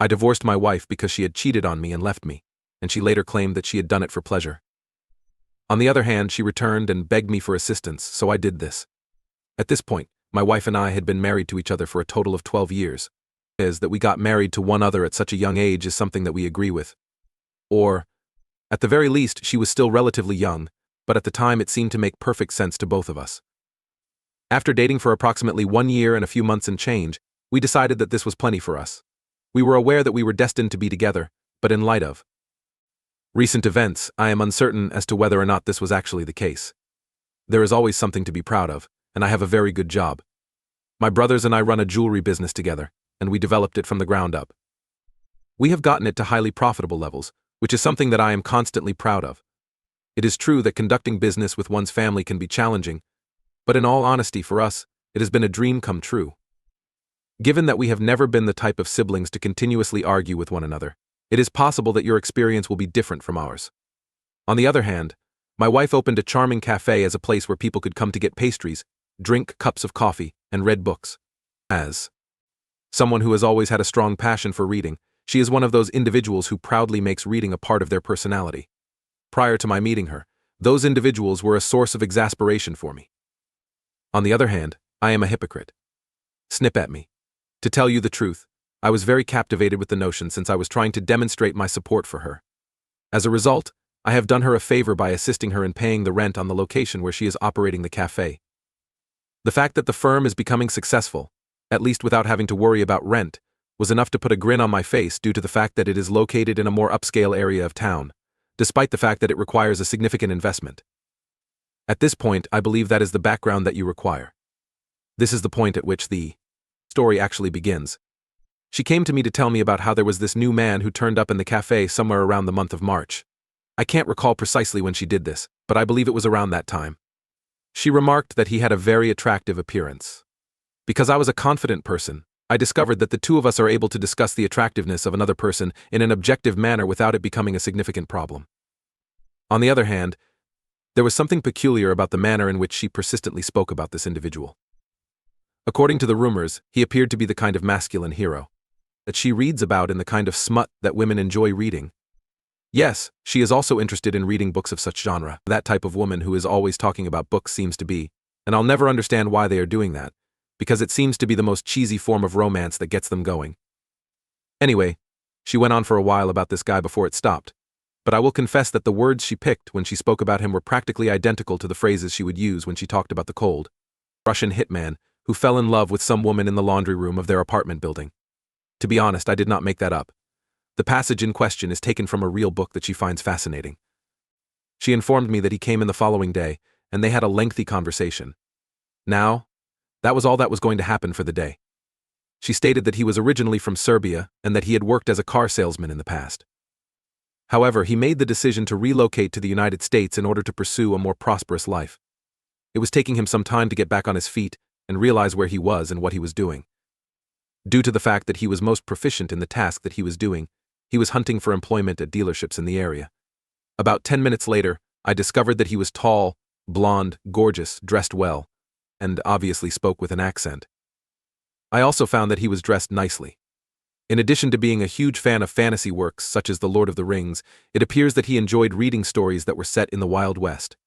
I divorced my wife because she had cheated on me and left me, and she later claimed that she had done it for pleasure. On the other hand, she returned and begged me for assistance, so I did this. At this point, my wife and I had been married to each other for a total of 12 years. That we got married to one other at such a young age is something that we agree with. Or, at the very least, she was still relatively young, but at the time it seemed to make perfect sense to both of us. After dating for approximately 1 year and a few months and change, we decided that this was plenty for us. We were aware that we were destined to be together, but in light of recent events, I am uncertain as to whether or not this was actually the case. There is always something to be proud of, and I have a very good job. My brothers and I run a jewelry business together, and we developed it from the ground up. We have gotten it to highly profitable levels, which is something that I am constantly proud of. It is true that conducting business with one's family can be challenging, but in all honesty for us, it has been a dream come true. Given that we have never been the type of siblings to continuously argue with one another, it is possible that your experience will be different from ours. On the other hand, my wife opened a charming cafe as a place where people could come to get pastries, drink cups of coffee, and read books. As someone who has always had a strong passion for reading, she is one of those individuals who proudly makes reading a part of their personality. Prior to my meeting her, those individuals were a source of exasperation for me. On the other hand, I am a hypocrite. Snip at me. To tell you the truth, I was very captivated with the notion since I was trying to demonstrate my support for her. As a result, I have done her a favor by assisting her in paying the rent on the location where she is operating the cafe. The fact that the firm is becoming successful, at least without having to worry about rent, was enough to put a grin on my face due to the fact that it is located in a more upscale area of town, despite the fact that it requires a significant investment. At this point, I believe that is the background that you require. This is the point at which the story actually begins. She came to me to tell me about how there was this new man who turned up in the cafe somewhere around the month of March. I can't recall precisely when she did this, but I believe it was around that time. She remarked that he had a very attractive appearance. Because I was a confident person, I discovered that the two of us are able to discuss the attractiveness of another person in an objective manner without it becoming a significant problem. On the other hand, there was something peculiar about the manner in which she persistently spoke about this individual. According to the rumors, he appeared to be the kind of masculine hero that she reads about in the kind of smut that women enjoy reading. Yes, she is also interested in reading books of such genre. That type of woman who is always talking about books seems to be, and I'll never understand why they are doing that, because it seems to be the most cheesy form of romance that gets them going. Anyway, she went on for a while about this guy before it stopped, but I will confess that the words she picked when she spoke about him were practically identical to the phrases she would use when she talked about the cold Russian hitman who fell in love with some woman in the laundry room of their apartment building. To be honest, I did not make that up. The passage in question is taken from a real book that she finds fascinating. She informed me that he came in the following day, and they had a lengthy conversation. Now, that was all that was going to happen for the day. She stated that he was originally from Serbia and that he had worked as a car salesman in the past. However, he made the decision to relocate to the United States in order to pursue a more prosperous life. It was taking him some time to get back on his feet and realize where he was and what he was doing. Due to the fact that he was most proficient in the task that he was doing, he was hunting for employment at dealerships in the area. About 10 minutes later, I discovered that he was tall, blonde, gorgeous, dressed well, and obviously spoke with an accent. I also found that he was dressed nicely. In addition to being a huge fan of fantasy works such as The Lord of the Rings, it appears that he enjoyed reading stories that were set in the Wild West.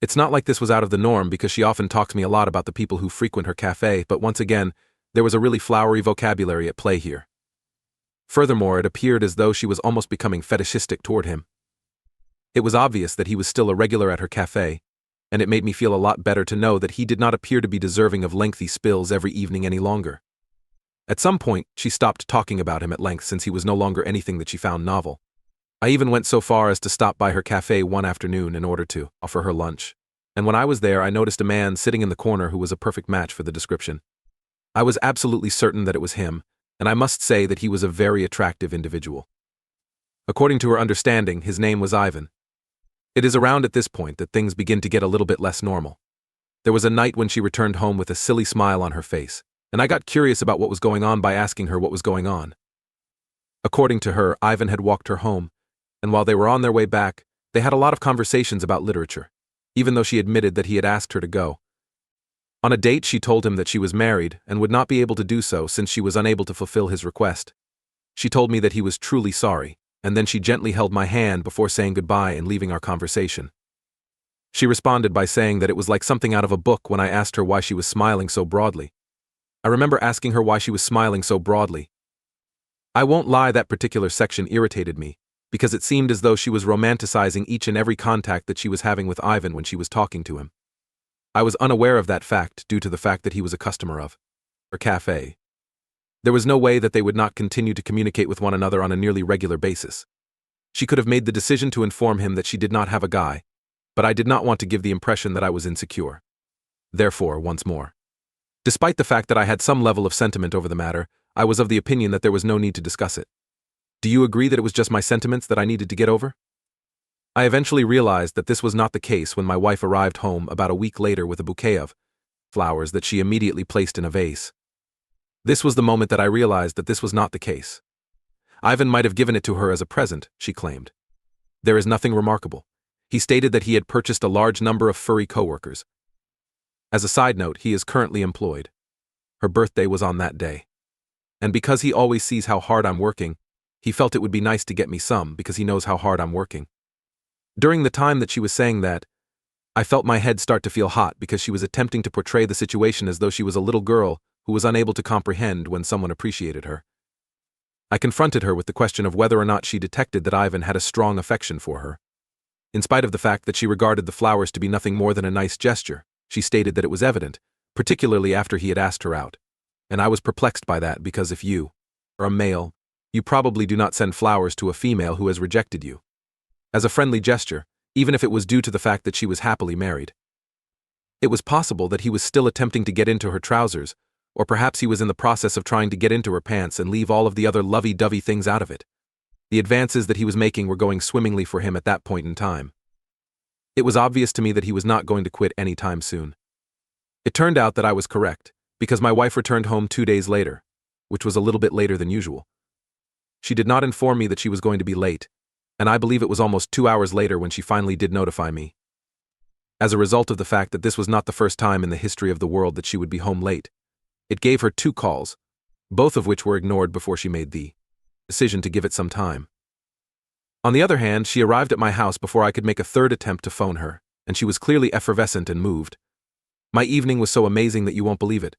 It's not like this was out of the norm because she often talks to me a lot about the people who frequent her cafe, but once again, there was a really flowery vocabulary at play here. Furthermore, it appeared as though she was almost becoming fetishistic toward him. It was obvious that he was still a regular at her cafe, and it made me feel a lot better to know that he did not appear to be deserving of lengthy spills every evening any longer. At some point, she stopped talking about him at length since he was no longer anything that she found novel. I even went so far as to stop by her cafe one afternoon in order to offer her lunch, and when I was there I noticed a man sitting in the corner who was a perfect match for the description. I was absolutely certain that it was him, and I must say that he was a very attractive individual. According to her understanding, his name was Ivan. It is around at this point that things begin to get a little bit less normal. There was a night when she returned home with a silly smile on her face, and I got curious about what was going on by asking her what was going on. According to her, Ivan had walked her home, and while they were on their way back, they had a lot of conversations about literature, even though she admitted that he had asked her to go. On a date, she told him that she was married and would not be able to do so since she was unable to fulfill his request. She told me that he was truly sorry, and then she gently held my hand before saying goodbye and leaving our conversation. She responded by saying that it was like something out of a book when I asked her why she was smiling so broadly. I remember asking her why she was smiling so broadly. I won't lie, that particular section irritated me, because it seemed as though she was romanticizing each and every contact that she was having with Ivan when she was talking to him. I was unaware of that fact due to the fact that he was a customer of her cafe. There was no way that they would not continue to communicate with one another on a nearly regular basis. She could have made the decision to inform him that she did not have a guy, but I did not want to give the impression that I was insecure. Therefore, once more, despite the fact that I had some level of sentiment over the matter, I was of the opinion that there was no need to discuss it. Do you agree that it was just my sentiments that I needed to get over? I eventually realized that this was not the case when my wife arrived home about a week later with a bouquet of flowers that she immediately placed in a vase. This was the moment that I realized that this was not the case. Ivan might have given it to her as a present, she claimed. There is nothing remarkable. He stated that he had purchased a large number of furry coworkers. As a side note, he is currently employed. Her birthday was on that day. And because he always sees how hard I'm working, he felt it would be nice to get me some because he knows how hard I'm working. During the time that she was saying that, I felt my head start to feel hot because she was attempting to portray the situation as though she was a little girl who was unable to comprehend when someone appreciated her. I confronted her with the question of whether or not she detected that Ivan had a strong affection for her. In spite of the fact that she regarded the flowers to be nothing more than a nice gesture, she stated that it was evident, particularly after he had asked her out. And I was perplexed by that because if you are a male, you probably do not send flowers to a female who has rejected you as a friendly gesture, even if it was due to the fact that she was happily married. It was possible that he was still attempting to get into her trousers, or perhaps he was in the process of trying to get into her pants and leave all of the other lovey-dovey things out of it. The advances that he was making were going swimmingly for him at that point in time. It was obvious to me that he was not going to quit any time soon. It turned out that I was correct, because my wife returned home 2 days later, which was a little bit later than usual. She did not inform me that she was going to be late, and I believe it was almost 2 hours later when she finally did notify me. As a result of the fact that this was not the first time in the history of the world that she would be home late, it gave her 2 calls, both of which were ignored before she made the decision to give it some time. On the other hand, she arrived at my house before I could make a third attempt to phone her, and she was clearly effervescent and moved. My evening was so amazing that you won't believe it.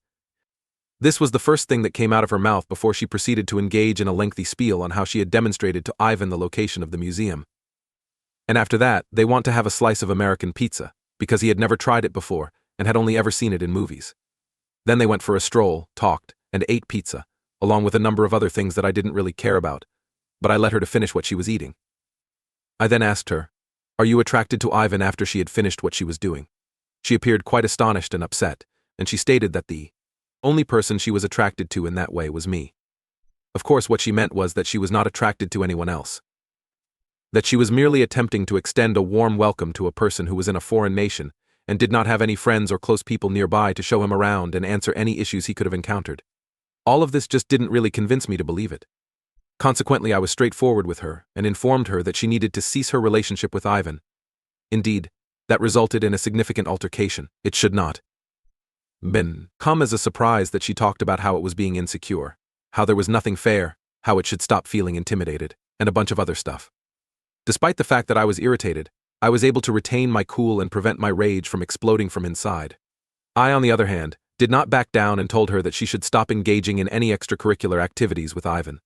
This was the first thing that came out of her mouth before she proceeded to engage in a lengthy spiel on how she had demonstrated to Ivan the location of the museum. And after that, they want to have a slice of American pizza, because he had never tried it before and had only ever seen it in movies. Then they went for a stroll, talked, and ate pizza, along with a number of other things that I didn't really care about, but I let her to finish what she was eating. I then asked her, "Are you attracted to Ivan?" after she had finished what she was doing. She appeared quite astonished and upset, and she stated that the only person she was attracted to in that way was me. Of course, what she meant was that she was not attracted to anyone else. That she was merely attempting to extend a warm welcome to a person who was in a foreign nation and did not have any friends or close people nearby to show him around and answer any issues he could have encountered. All of this just didn't really convince me to believe it. Consequently, I was straightforward with her and informed her that she needed to cease her relationship with Ivan. Indeed, that resulted in a significant altercation. It should not come as a surprise that she talked about how it was being insecure, how there was nothing fair, how it should stop feeling intimidated, and a bunch of other stuff. Despite the fact that I was irritated, I was able to retain my cool and prevent my rage from exploding from inside. I, on the other hand, did not back down and told her that she should stop engaging in any extracurricular activities with Ivan.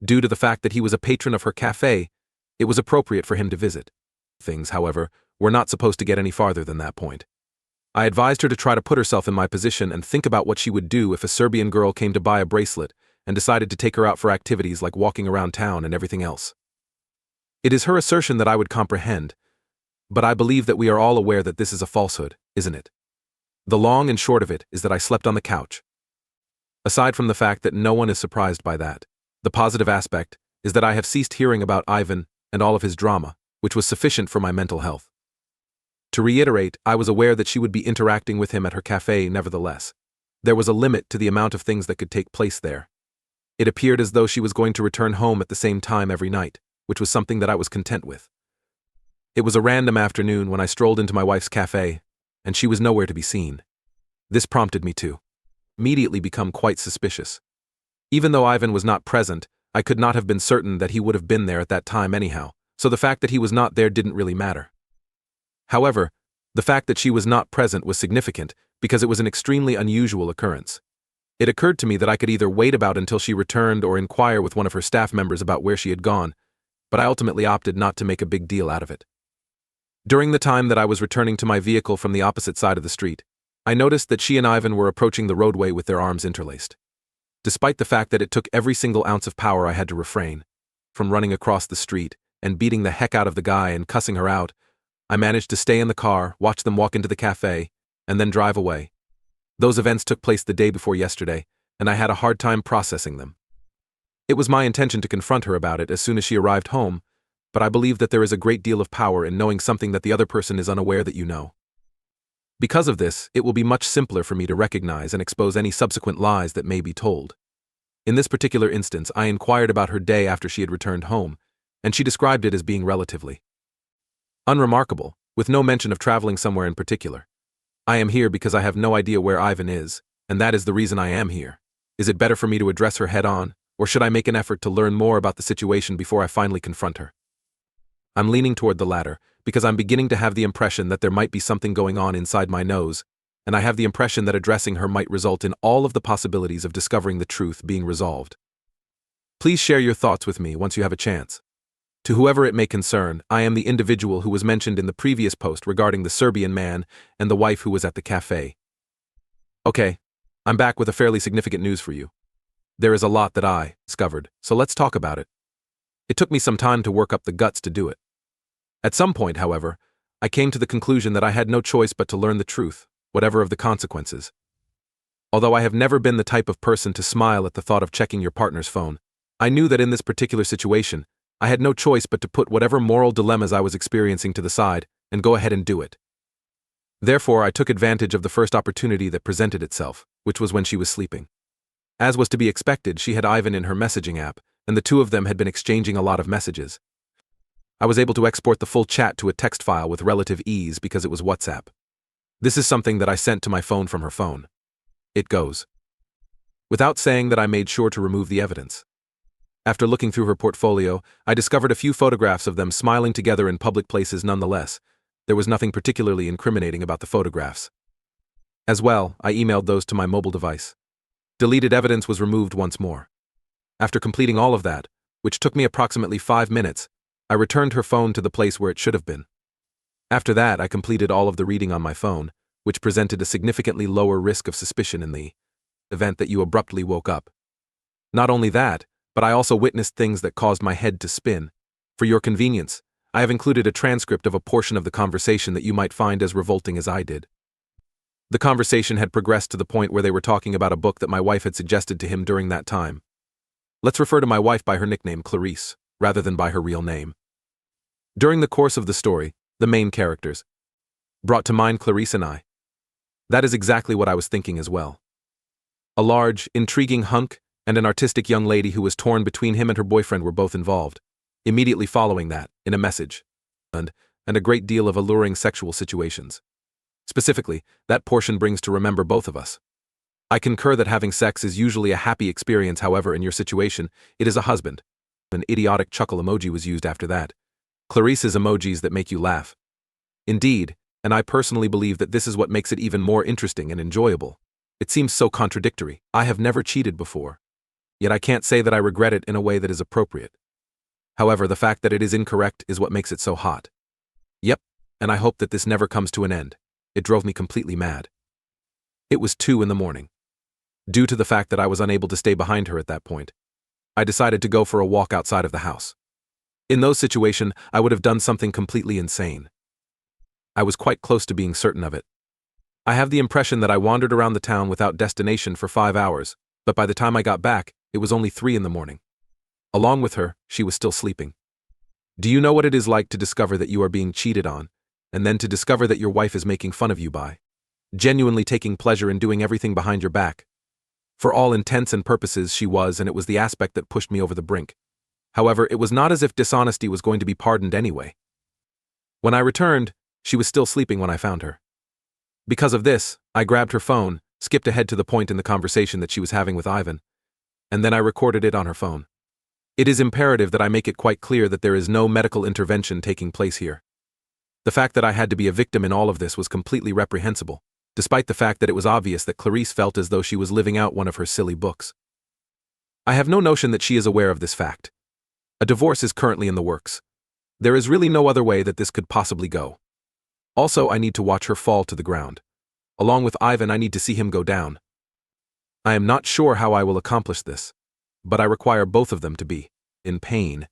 Due to the fact that he was a patron of her cafe, it was appropriate for him to visit. Things, however, were not supposed to get any farther than that point. I advised her to try to put herself in my position and think about what she would do if a Serbian girl came to buy a bracelet and decided to take her out for activities like walking around town and everything else. It is her assertion that I would comprehend, but I believe that we are all aware that this is a falsehood, isn't it? The long and short of it is that I slept on the couch. Aside from the fact that no one is surprised by that, the positive aspect is that I have ceased hearing about Ivan and all of his drama, which was sufficient for my mental health. To reiterate, I was aware that she would be interacting with him at her cafe nevertheless. There was a limit to the amount of things that could take place there. It appeared as though she was going to return home at the same time every night, which was something that I was content with. It was a random afternoon when I strolled into my wife's cafe, and she was nowhere to be seen. This prompted me to immediately become quite suspicious. Even though Ivan was not present, I could not have been certain that he would have been there at that time anyhow, so the fact that he was not there didn't really matter. However, the fact that she was not present was significant because it was an extremely unusual occurrence. It occurred to me that I could either wait about until she returned or inquire with one of her staff members about where she had gone, but I ultimately opted not to make a big deal out of it. During the time that I was returning to my vehicle from the opposite side of the street, I noticed that she and Ivan were approaching the roadway with their arms interlaced. Despite the fact that it took every single ounce of power I had to refrain from running across the street and beating the heck out of the guy and cussing her out, I managed to stay in the car, watch them walk into the cafe, and then drive away. Those events took place the day before yesterday, and I had a hard time processing them. It was my intention to confront her about it as soon as she arrived home, but I believe that there is a great deal of power in knowing something that the other person is unaware that you know. Because of this, it will be much simpler for me to recognize and expose any subsequent lies that may be told. In this particular instance, I inquired about her day after she had returned home, and she described it as being relatively unremarkable, with no mention of traveling somewhere in particular. I am here because I have no idea where Ivan is, and that is the reason I am here. Is it better for me to address her head-on, or should I make an effort to learn more about the situation before I finally confront her? I'm leaning toward the latter, because I'm beginning to have the impression that there might be something going on inside my nose, and I have the impression that addressing her might result in all of the possibilities of discovering the truth being resolved. Please share your thoughts with me once you have a chance. To whoever it may concern, I am the individual who was mentioned in the previous post regarding the Serbian man and the wife who was at the cafe. Okay, I'm back with a fairly significant news for you. There is a lot that I discovered, so let's talk about it. It took me some time to work up the guts to do it. At some point, however, I came to the conclusion that I had no choice but to learn the truth, whatever of the consequences. Although I have never been the type of person to smile at the thought of checking your partner's phone, I knew that in this particular situation, I had no choice but to put whatever moral dilemmas I was experiencing to the side and go ahead and do it. Therefore, I took advantage of the first opportunity that presented itself, which was when she was sleeping. As was to be expected, she had Ivan in her messaging app, and the two of them had been exchanging a lot of messages. I was able to export the full chat to a text file with relative ease because it was WhatsApp. This is something that I sent to my phone from her phone. It goes. Without saying that, I made sure to remove the evidence. After looking through her portfolio, I discovered a few photographs of them smiling together in public places nonetheless. There was nothing particularly incriminating about the photographs. As well, I emailed those to my mobile device. Deleted evidence was removed once more. After completing all of that, which took me approximately 5 minutes, I returned her phone to the place where it should have been. After that, I completed all of the reading on my phone, which presented a significantly lower risk of suspicion in the event that you abruptly woke up. Not only that, but I also witnessed things that caused my head to spin. For your convenience, I have included a transcript of a portion of the conversation that you might find as revolting as I did. The conversation had progressed to the point where they were talking about a book that my wife had suggested to him during that time. Let's refer to my wife by her nickname Clarice, rather than by her real name. During the course of the story, the main characters brought to mind Clarice and I. That is exactly what I was thinking as well. A large, intriguing hunk and an artistic young lady who was torn between him and her boyfriend were both involved. Immediately following that, in a message, and a great deal of alluring sexual situations. Specifically, that portion brings to remember both of us. I concur that having sex is usually a happy experience, however, in your situation, it is a husband. An idiotic chuckle emoji was used after that. Clarice's emojis that make you laugh. Indeed, and I personally believe that this is what makes it even more interesting and enjoyable. It seems so contradictory. I have never cheated before. Yet I can't say that I regret it in a way that is appropriate. However, the fact that it is incorrect is what makes it so hot. Yep, and I hope that this never comes to an end. It drove me completely mad. It was 2 a.m. Due to the fact that I was unable to stay behind her at that point, I decided to go for a walk outside of the house. In those situations, I would have done something completely insane. I was quite close to being certain of it. I have the impression that I wandered around the town without destination for 5 hours, but by the time I got back, it was only 3 a.m. Along with her, she was still sleeping. Do you know what it is like to discover that you are being cheated on, and then to discover that your wife is making fun of you by genuinely taking pleasure in doing everything behind your back? For all intents and purposes, she was, and it was the aspect that pushed me over the brink. However, it was not as if dishonesty was going to be pardoned anyway. When I returned, she was still sleeping when I found her. Because of this, I grabbed her phone, skipped ahead to the point in the conversation that she was having with Ivan, and then I recorded it on her phone. It is imperative that I make it quite clear that there is no medical intervention taking place here. The fact that I had to be a victim in all of this was completely reprehensible, despite the fact that it was obvious that Clarice felt as though she was living out one of her silly books. I have no notion that she is aware of this fact. A divorce is currently in the works. There is really no other way that this could possibly go. Also, I need to watch her fall to the ground. Along with Ivan, I need to see him go down. I am not sure how I will accomplish this, but I require both of them to be in pain,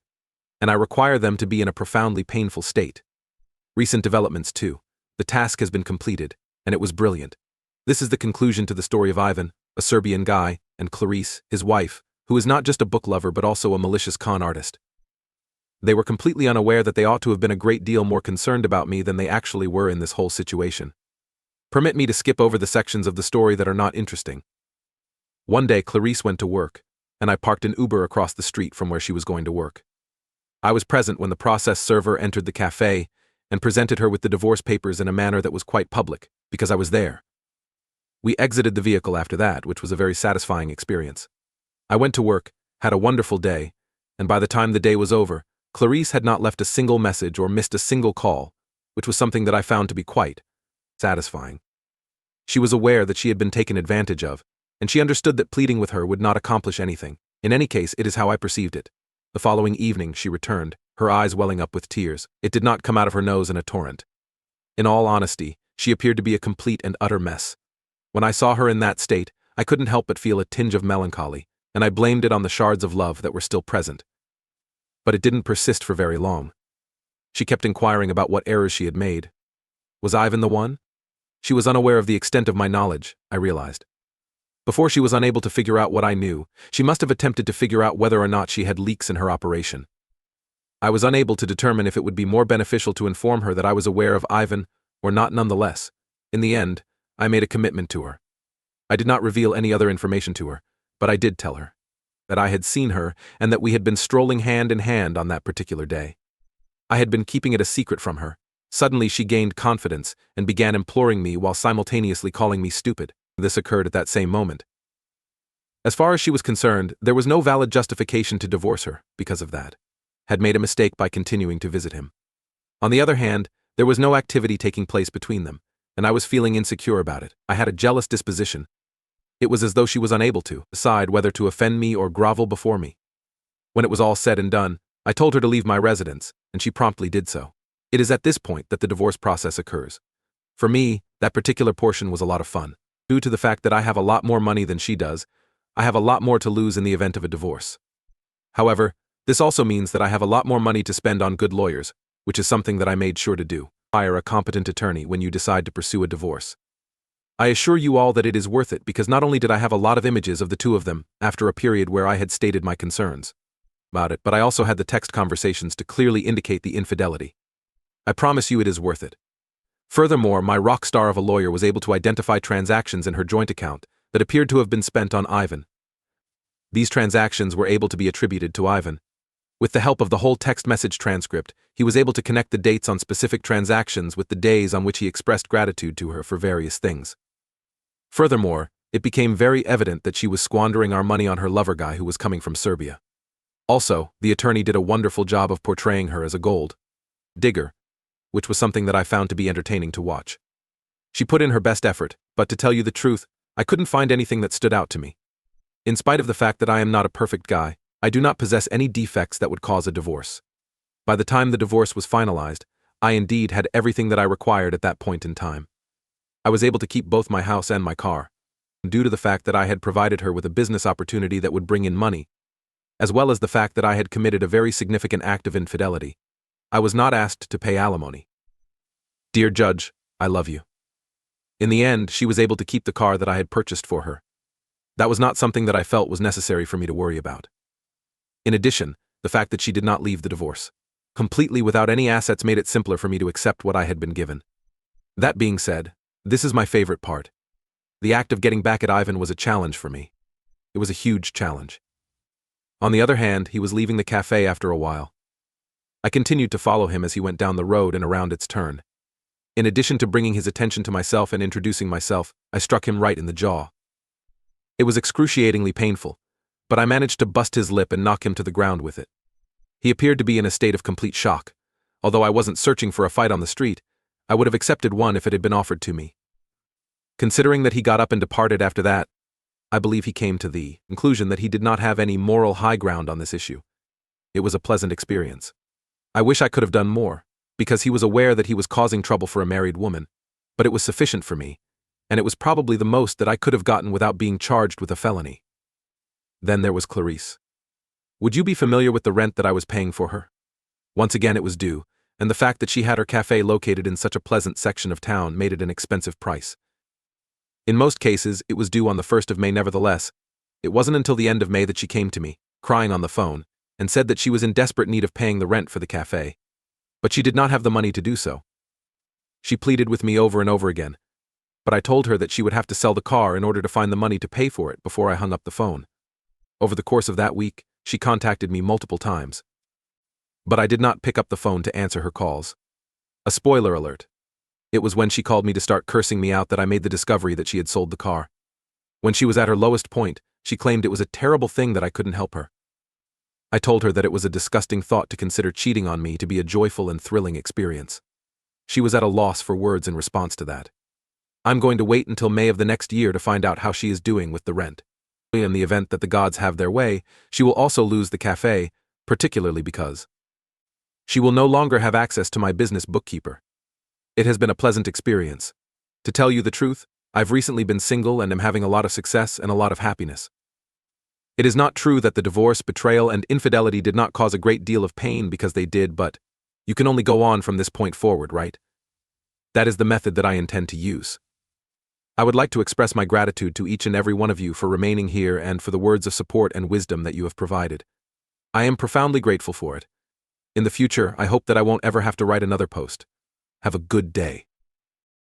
and I require them to be in a profoundly painful state. Recent developments too. The task has been completed, and it was brilliant. This is the conclusion to the story of Ivan, a Serbian guy, and Clarice, his wife, who is not just a book lover but also a malicious con artist. They were completely unaware that they ought to have been a great deal more concerned about me than they actually were in this whole situation. Permit me to skip over the sections of the story that are not interesting. One day, Clarice went to work, and I parked an Uber across the street from where she was going to work. I was present when the process server entered the cafe and presented her with the divorce papers in a manner that was quite public, because I was there. We exited the vehicle after that, which was a very satisfying experience. I went to work, had a wonderful day, and by the time the day was over, Clarice had not left a single message or missed a single call, which was something that I found to be quite satisfying. She was aware that she had been taken advantage of, and she understood that pleading with her would not accomplish anything. In any case, it is how I perceived it. The following evening, she returned, her eyes welling up with tears. It did not come out of her nose in a torrent. In all honesty, she appeared to be a complete and utter mess. When I saw her in that state, I couldn't help but feel a tinge of melancholy, and I blamed it on the shards of love that were still present. But it didn't persist for very long. She kept inquiring about what errors she had made. Was Ivan the one? She was unaware of the extent of my knowledge, I realized. Before she was unable to figure out what I knew, she must have attempted to figure out whether or not she had leaks in her operation. I was unable to determine if it would be more beneficial to inform her that I was aware of Ivan or not nonetheless. In the end, I made a commitment to her. I did not reveal any other information to her, but I did tell her that I had seen her and that we had been strolling hand in hand on that particular day. I had been keeping it a secret from her. Suddenly she gained confidence and began imploring me while simultaneously calling me stupid. This occurred at that same moment. As far as she was concerned, there was no valid justification to divorce her because of that. Had made a mistake by continuing to visit him. On the other hand, there was no activity taking place between them, and I was feeling insecure about it. I had a jealous disposition. It was as though she was unable to decide whether to offend me or grovel before me. When it was all said and done, I told her to leave my residence, and she promptly did so. It is at this point that the divorce process occurs. For me, that particular portion was a lot of fun. Due to the fact that I have a lot more money than she does, I have a lot more to lose in the event of a divorce. However, this also means that I have a lot more money to spend on good lawyers, which is something that I made sure to do. Hire a competent attorney when you decide to pursue a divorce. I assure you all that it is worth it because not only did I have a lot of images of the two of them after a period where I had stated my concerns about it, but I also had the text conversations to clearly indicate the infidelity. I promise you it is worth it. Furthermore, my rock star of a lawyer was able to identify transactions in her joint account that appeared to have been spent on Ivan. These transactions were able to be attributed to Ivan. With the help of the whole text message transcript, he was able to connect the dates on specific transactions with the days on which he expressed gratitude to her for various things. Furthermore, it became very evident that she was squandering our money on her lover guy who was coming from Serbia. Also, the attorney did a wonderful job of portraying her as a gold digger, which was something that I found to be entertaining to watch. She put in her best effort, but to tell you the truth, I couldn't find anything that stood out to me. In spite of the fact that I am not a perfect guy, I do not possess any defects that would cause a divorce. By the time the divorce was finalized, I indeed had everything that I required at that point in time. I was able to keep both my house and my car, due to the fact that I had provided her with a business opportunity that would bring in money, as well as the fact that I had committed a very significant act of infidelity. I was not asked to pay alimony. Dear Judge, I love you. In the end, she was able to keep the car that I had purchased for her. That was not something that I felt was necessary for me to worry about. In addition, the fact that she did not leave the divorce completely without any assets made it simpler for me to accept what I had been given. That being said, this is my favorite part. The act of getting back at Ivan was a challenge for me. It was a huge challenge. On the other hand, he was leaving the cafe after a while. I continued to follow him as he went down the road and around its turn. In addition to bringing his attention to myself and introducing myself, I struck him right in the jaw. It was excruciatingly painful, but I managed to bust his lip and knock him to the ground with it. He appeared to be in a state of complete shock. Although I wasn't searching for a fight on the street, I would have accepted one if it had been offered to me. Considering that he got up and departed after that, I believe he came to the conclusion that he did not have any moral high ground on this issue. It was a pleasant experience. I wish I could have done more, because he was aware that he was causing trouble for a married woman, but it was sufficient for me, and it was probably the most that I could have gotten without being charged with a felony. Then there was Clarice. Would you be familiar with the rent that I was paying for her? Once again it was due, and the fact that she had her cafe located in such a pleasant section of town made it an expensive price. In most cases, it was due on the 1st of May nevertheless. It wasn't until the end of May that she came to me, crying on the phone, and said that she was in desperate need of paying the rent for the cafe. But she did not have the money to do so. She pleaded with me over and over again, but I told her that she would have to sell the car in order to find the money to pay for it before I hung up the phone. Over the course of that week, she contacted me multiple times. But I did not pick up the phone to answer her calls. A spoiler alert. It was when she called me to start cursing me out that I made the discovery that she had sold the car. When she was at her lowest point, she claimed it was a terrible thing that I couldn't help her. I told her that it was a disgusting thought to consider cheating on me to be a joyful and thrilling experience. She was at a loss for words in response to that. I'm going to wait until May of the next year to find out how she is doing with the rent. In the event that the gods have their way, she will also lose the cafe, particularly because she will no longer have access to my business bookkeeper. It has been a pleasant experience. To tell you the truth, I've recently been single and am having a lot of success and a lot of happiness. It is not true that the divorce, betrayal, and infidelity did not cause a great deal of pain, because they did, but you can only go on from this point forward, right? That is the method that I intend to use. I would like to express my gratitude to each and every one of you for remaining here and for the words of support and wisdom that you have provided. I am profoundly grateful for it. In the future, I hope that I won't ever have to write another post. Have a good day.